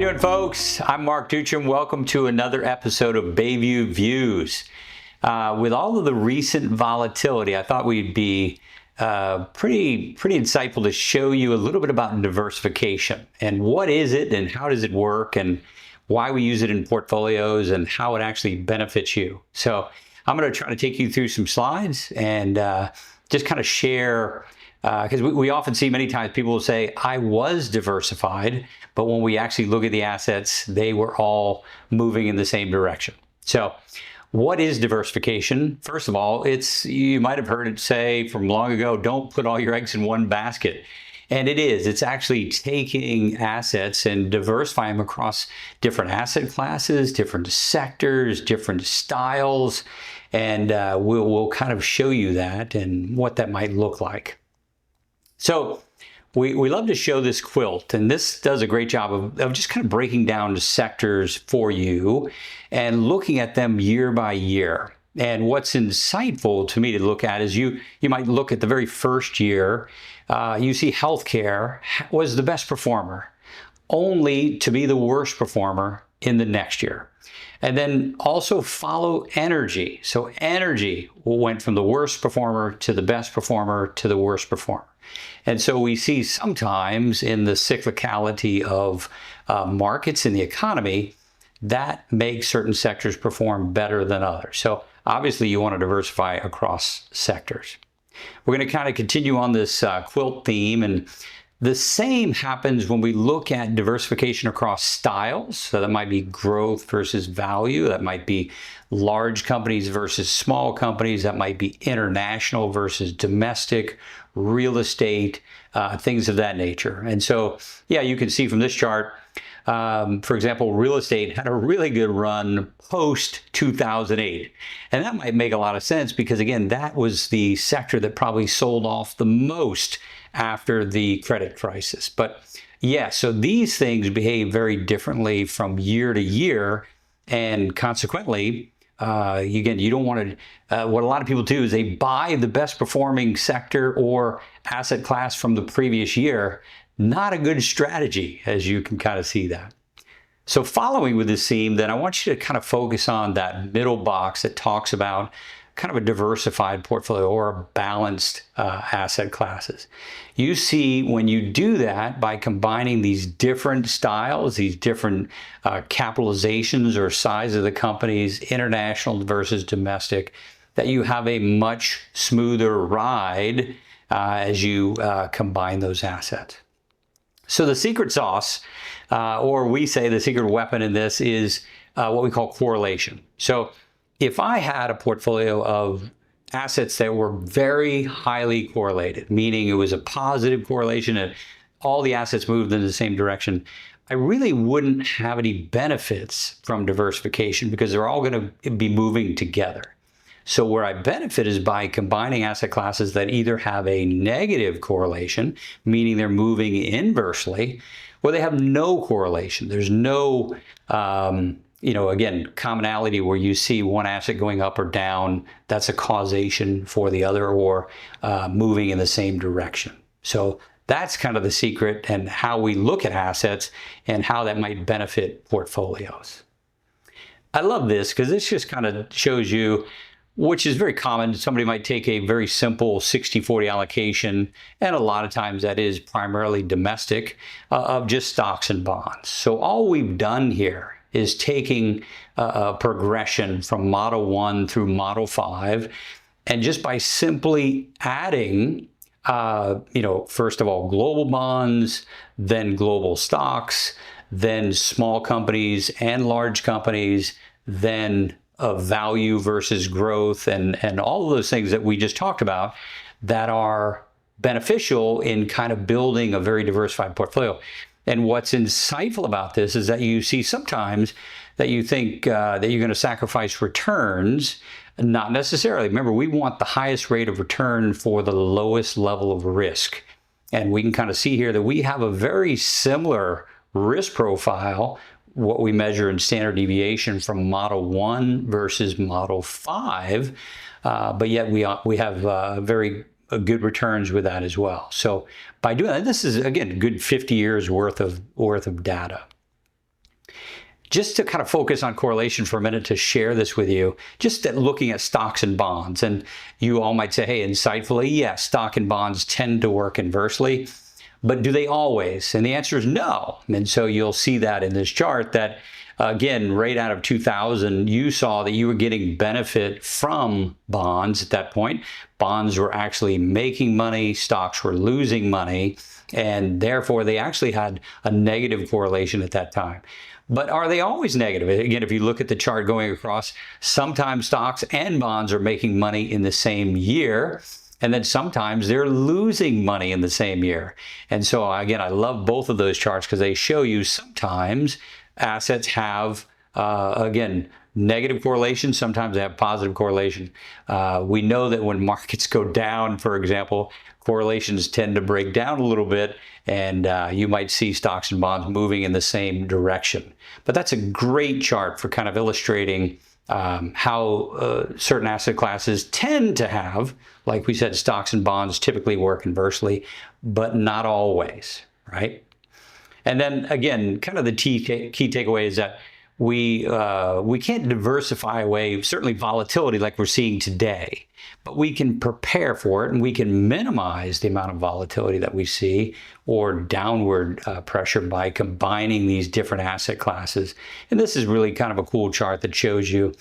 you doing, folks? I'm Mark Duchin. Welcome to another episode of BayView Views. With all of the recent volatility, I thought we'd be pretty insightful to show you a little bit about diversification and what is it and how does it work and why we use it in portfolios and how it actually benefits you. So I'm going to try to take you through some slides and just kind of share, because we often see many times people will say, I was diversified, but when we actually look at the assets, they were all moving in the same direction. So what is diversification? First of all, you might have heard it say from long ago, don't put all your eggs in one basket. And it's actually taking assets and diversifying them across different asset classes, different sectors, different styles. And we'll kind of show you that and what that might look like. So we love to show this quilt, and this does a great job of just kind of breaking down the sectors for you and looking at them year by year. And what's insightful to me to look at is you might look at the very first year, you see healthcare was the best performer, only to be the worst performer in the next year. And then also follow energy. So energy went from the worst performer to the best performer to the worst performer. And so we see sometimes in the cyclicality of markets in the economy, that makes certain sectors perform better than others. So obviously you want to diversify across sectors. We're going to kind of continue on this quilt theme, and the same happens when we look at diversification across styles. So that might be growth versus value. That might be large companies versus small companies. That might be international versus domestic, real estate, things of that nature. And so, yeah, you can see from this chart, for example, real estate had a really good run post 2008. And that might make a lot of sense because, again, that was the sector that probably sold off the most after the credit crisis. But yeah, so these things behave very differently from year to year. And consequently, again, you don't want to, what a lot of people do is they buy the best performing sector or asset class from the previous year. Not a good strategy, as you can kind of see that. So following with this theme, then I want you to kind of focus on that middle box that talks about kind of a diversified portfolio or a balanced asset classes. You see when you do that by combining these different styles, these different capitalizations or size of the companies, international versus domestic, that you have a much smoother ride as you combine those assets. So the secret sauce, or we say the secret weapon in this, is what we call correlation. So if I had a portfolio of assets that were very highly correlated, meaning it was a positive correlation and all the assets moved in the same direction, I really wouldn't have any benefits from diversification because they're all going to be moving together. So where I benefit is by combining asset classes that either have a negative correlation, meaning they're moving inversely, or they have no correlation. There's no, again, commonality where you see one asset going up or down. That's a causation for the other, or moving in the same direction. So that's kind of the secret and how we look at assets and how that might benefit portfolios. I love this because this just kind of shows you, which is very common. Somebody might take a very simple 60-40 allocation, and a lot of times that is primarily domestic, of just stocks and bonds. So all we've done here is taking a progression from Model 1 through Model 5, and just by simply adding, first of all, global bonds, then global stocks, then small companies and large companies, then of value versus growth, and all of those things that we just talked about that are beneficial in kind of building a very diversified portfolio. And what's insightful about this is that you see sometimes that you think that you're going to sacrifice returns. Not necessarily. Remember, we want the highest rate of return for the lowest level of risk. And we can kind of see here that we have a very similar risk profile, what we measure in standard deviation from Model 1 versus Model 5, but yet we have very good returns with that as well. So by doing that, this is, again, a good 50 years worth of data. just to kind of focus on correlation for a minute to share this with you, just at looking at stocks and bonds. And you all might say, hey, insightfully, yes, stock and bonds tend to work inversely, but do they always? And the answer is no. And so you'll see that in this chart that, again, right out of 2000, you saw that you were getting benefit from bonds at that point. Bonds were actually making money, stocks were losing money, and therefore they actually had a negative correlation at that time. But are they always negative? Again, if you look at the chart going across, sometimes stocks and bonds are making money in the same year, and then sometimes they're losing money in the same year. And so again, I love both of those charts because they show you sometimes assets have, again, negative correlation. Sometimes they have positive correlation. We know that when markets go down, for example, correlations tend to break down a little bit, and you might see stocks and bonds moving in the same direction. But that's a great chart for kind of illustrating how certain asset classes tend to have, like we said, stocks and bonds typically work inversely, but not always, right? And then again, kind of the key takeaway is that we can't diversify away certainly volatility like we're seeing today, but we can prepare for it and we can minimize the amount of volatility that we see or downward pressure by combining these different asset classes. And this is really kind of a cool chart that shows you,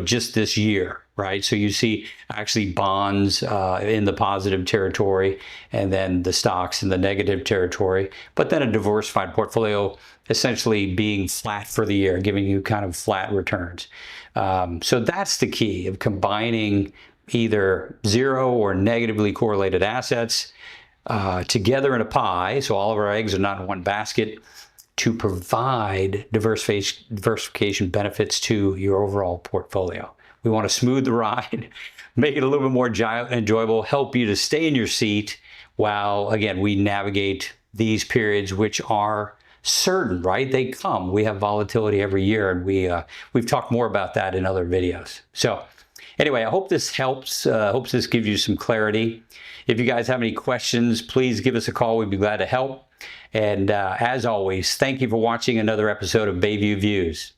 just this year, right? So you see actually bonds in the positive territory and then the stocks in the negative territory, but then a diversified portfolio essentially being flat for the year, giving you kind of flat returns. So that's the key of combining either zero or negatively correlated assets together in a pie, so all of our eggs are not in one basket, to provide diversification benefits to your overall portfolio. We want to smooth the ride, make it a little bit more enjoyable, help you to stay in your seat while, again, we navigate these periods which are certain, right? They come. We have volatility every year, and we've talked more about that in other videos. So anyway, I hope this helps. Hope this gives you some clarity. If you guys have any questions, please give us a call. We'd be glad to help. And as always, thank you for watching another episode of BayView Views.